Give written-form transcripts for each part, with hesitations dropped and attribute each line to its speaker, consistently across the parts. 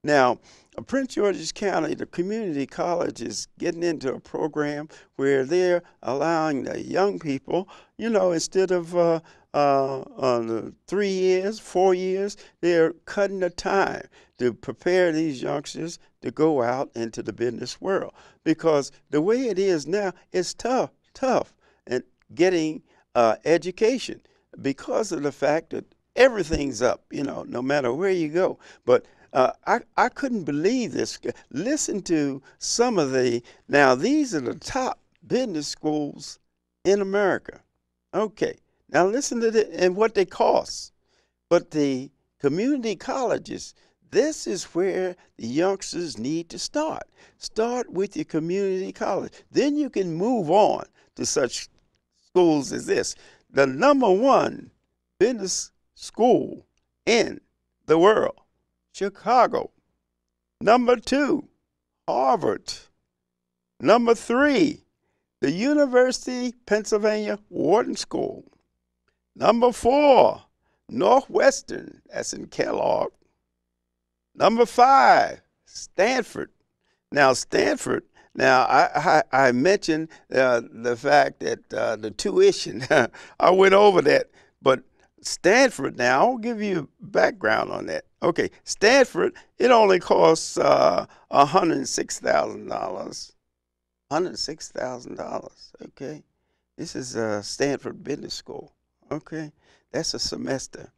Speaker 1: Now, Prince George's County, the community college is getting into a program where they're allowing the young people, instead of the 3 years, 4 years, they're cutting the time to prepare these youngsters to go out into the business world. Because the way it is now, it's tough, and getting education because of the fact that everything's up, no matter where you go. But I couldn't believe this. Listen to some of now these are the top business schools in America. Okay, now listen to and what they cost. But the community colleges, this is where the youngsters need to start. Start with your community college. Then you can move on to such schools as this. The number one business school in the world, Chicago. Number two, Harvard. Number three, the University Pennsylvania Wharton School. Number four, Northwestern, that's in Kellogg. Number five, Stanford. Now, Stanford, I mentioned the fact that the tuition, I went over that, but Stanford, now I'll give you background on that. Okay, Stanford, it only costs $106,000. $106,000, okay? This is Stanford Business School, okay? That's a semester.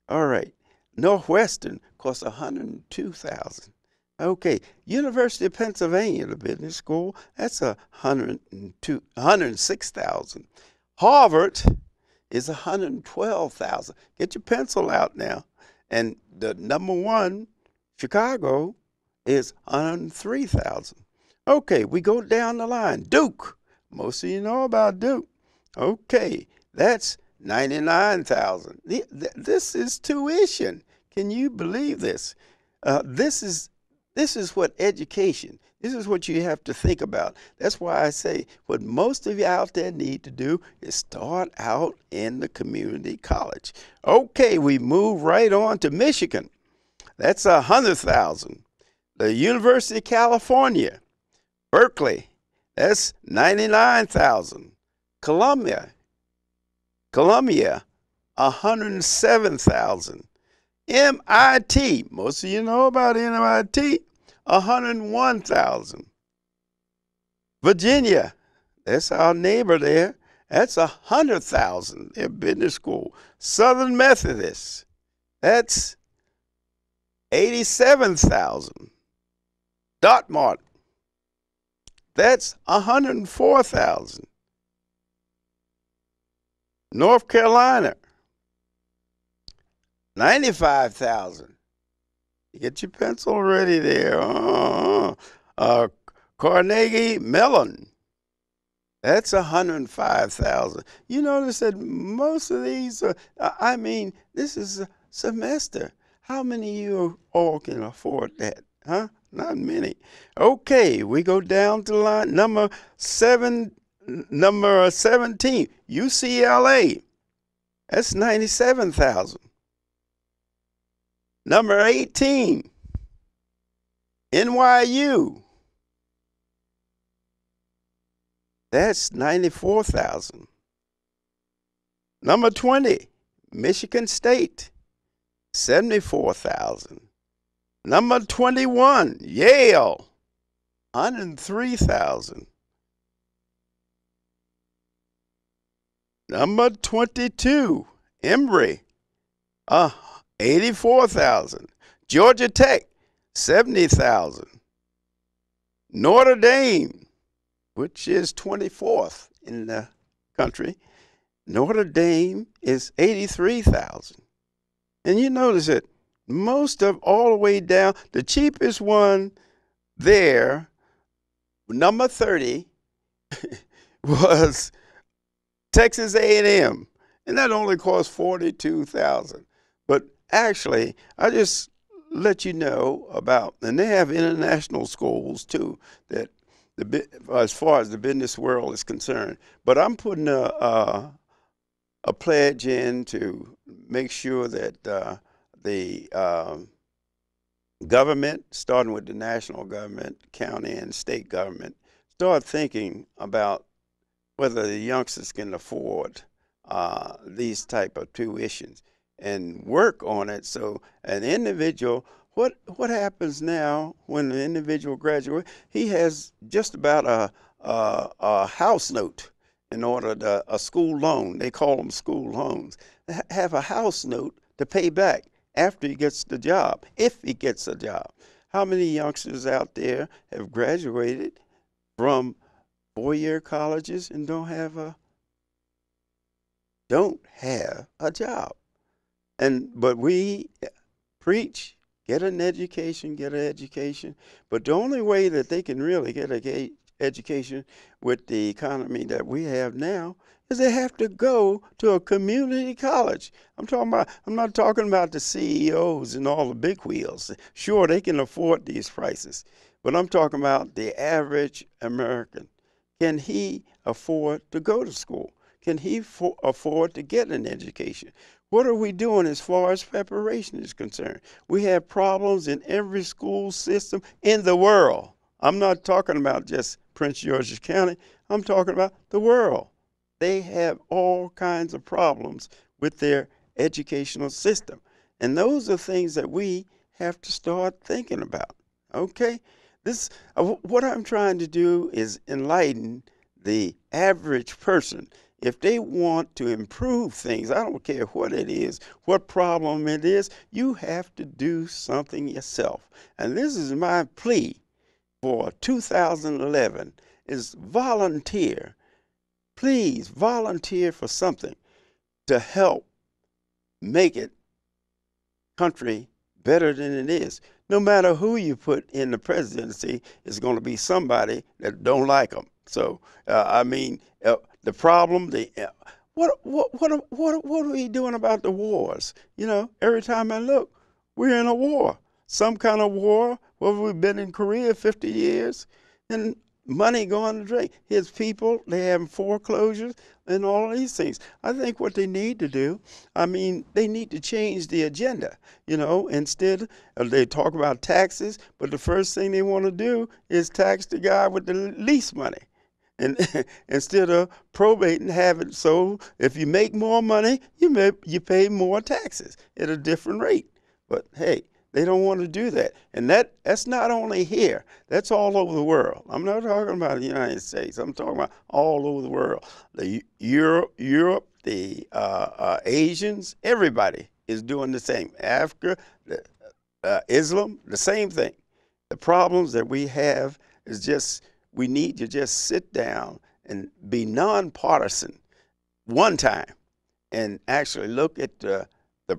Speaker 1: All right, Northwestern costs $102,000. Okay, University of Pennsylvania, the business school, that's $106,000. Harvard is $112,000. Get your pencil out now. And the number one, Chicago, is $103,000. Okay, we go down the line. Duke, most of you know about Duke. Okay, that's $99,000. This is tuition. Can you believe this? This is what education, this is what you have to think about. That's why I say what most of you out there need to do is start out in the community college. Okay, we move right on to Michigan. That's $100,000. The University of California, Berkeley, that's $99,000. Columbia, $107,000. MIT, most of you know about MIT, $101,000. Virginia, that's our neighbor there, that's $100,000. Their business school. Southern Methodist, that's $87,000. Dartmouth, that's $104,000. North Carolina, $95,000. Get your pencil ready there. Carnegie Mellon, that's $105,000. You notice that most of these this is a semester. How many of you all can afford that? Huh? Not many. Okay, we go down to line number 17, UCLA. That's $97,000. Number 18, NYU. That's $94,000. Number 20, Michigan State, $74,000. Number 21, Yale, $103,000. Number 22, Emory, $84,000. Georgia Tech, $70,000. Notre Dame, which is 24th in the country, Notre Dame is $83,000. And you notice that most of all the way down, the cheapest one there, number 30, was Texas A&M, and that only cost $42,000. But actually, I just let you know about, and they have international schools too, that as far as the business world is concerned. But I'm putting a pledge in to make sure that the government, starting with the national government, county and state government, start thinking about whether the youngsters can afford these type of tuitions and work on it. So an individual, what happens now when an individual graduates? He has just about a house note in order to a school loan. They call them school loans. Have a house note to pay back after he gets the job, if he gets a job. How many youngsters out there have graduated from four-year colleges and don't have a job? But we preach, get an education. But the only way that they can really get an education with the economy that we have now is they have to go to a community college. I'm not talking about the CEOs and all the big wheels. Sure, they can afford these prices, but I'm talking about the average American. Can he afford to go to school? Can he afford to get an education? What are we doing as far as preparation is concerned? We have problems in every school system in the world. I'm not talking about just Prince George's County. I'm talking about the world. They have all kinds of problems with their educational system. And those are things that we have to start thinking about. Okay? What I'm trying to do is enlighten the average person. If they want to improve things, I don't care what it is, what problem it is, you have to do something yourself. And this is my plea for 2011 is volunteer. Please volunteer for something to help make it country better than it is. No matter who you put in the presidency, it's going to be somebody that don't like them. So the problem, what are we doing about the wars? You know, every time I look, we're in a war, some kind of war. Whether we've been in Korea 50 years, and money going to drain. His people, they have foreclosures and all of these things. I think what they need to do, they need to change the agenda. You know, instead they talk about taxes, but the first thing they want to do is tax the guy with the least money. And instead of probating, have it so if you make more money, you pay more taxes at a different rate. But hey, they don't want to do that. And that's not only here. That's all over the world. I'm not talking about the United States. I'm talking about all over the world. The Europe, the Asians, everybody is doing the same. Africa, Islam, the same thing. The problems that we have is just we need to just sit down and be nonpartisan one time and actually look at the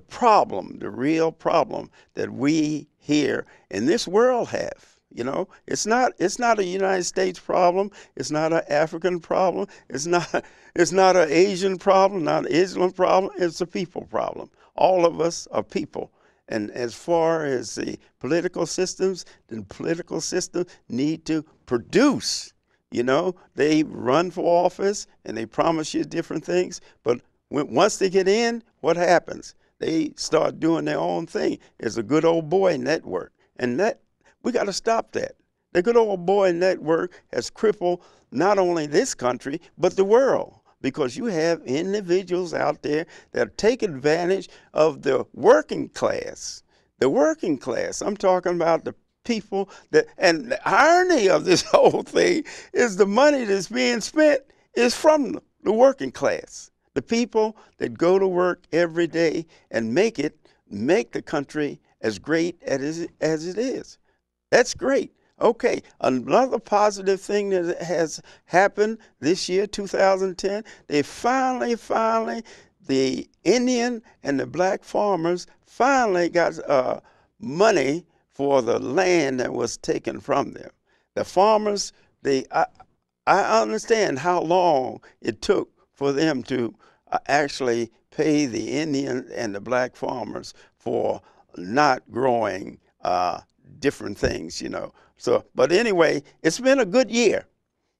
Speaker 1: problem, the real problem that we here in this world have. You know, it's not a United States problem. It's not an African problem. It's not an Asian problem, not an Islam problem. It's a people problem. All of us are people. And as far as the political systems, the political system need to produce. You know, they run for office and they promise you different things, but once they get in, what happens? They start doing their own thing. It's a good old boy network. And we got to stop that. The good old boy network has crippled not only this country, but the world, because you have individuals out there that take advantage of the working class. The working class. I'm talking about the people and the irony of this whole thing is the money that's being spent is from the working class. The people that go to work every day and make the country as great as it is. That's great. Okay, another positive thing that has happened this year, 2010, they finally, the Indian and the black farmers finally got money for the land that was taken from them. The farmers, I understand how long it took for them to actually pay the Indian and the black farmers for not growing different things, you know. So, but anyway, it's been a good year,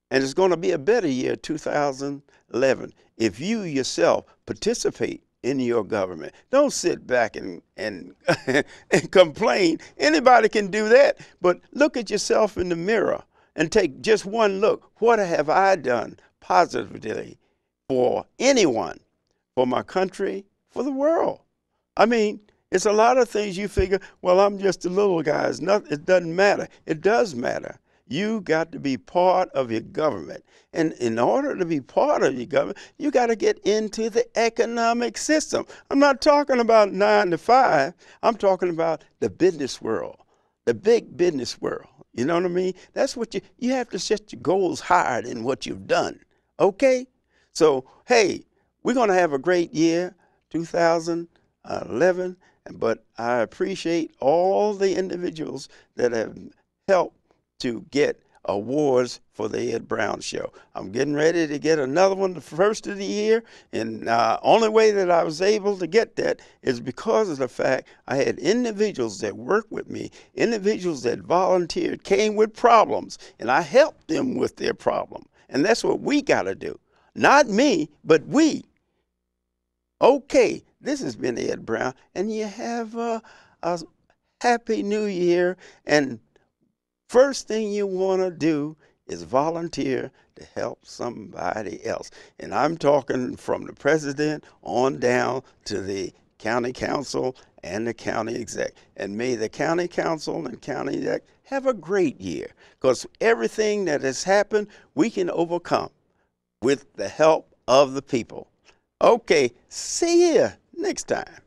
Speaker 1: and it's going to be a better year, 2011, if you yourself participate in your government. Don't sit back and and complain. Anybody can do that, but look at yourself in the mirror and take just one look. What have I done positively for anyone, for my country, for the world? I mean, it's a lot of things you figure, well, I'm just a little guy. It doesn't matter. It does matter. You got to be part of your government. And in order to be part of your government, you got to get into the economic system. I'm not talking about 9 to 5. I'm talking about the business world, the big business world. You know what I mean? That's what you have to set your goals higher than what you've done. Okay? So, hey, we're going to have a great year, 2011, but I appreciate all the individuals that have helped to get awards for the Ed Brown Show. I'm getting ready to get another one the first of the year, and only way that I was able to get that is because of the fact I had individuals that worked with me, individuals that volunteered, came with problems, and I helped them with their problem. And that's what we got to do. Not me, but we. Okay, this has been Ed Brown, and you have a happy new year. And first thing you want to do is volunteer to help somebody else. And I'm talking from the president on down to the county council and the county exec. And may the county council and county exec have a great year, because everything that has happened, we can overcome with the help of the people. Okay, see you next time.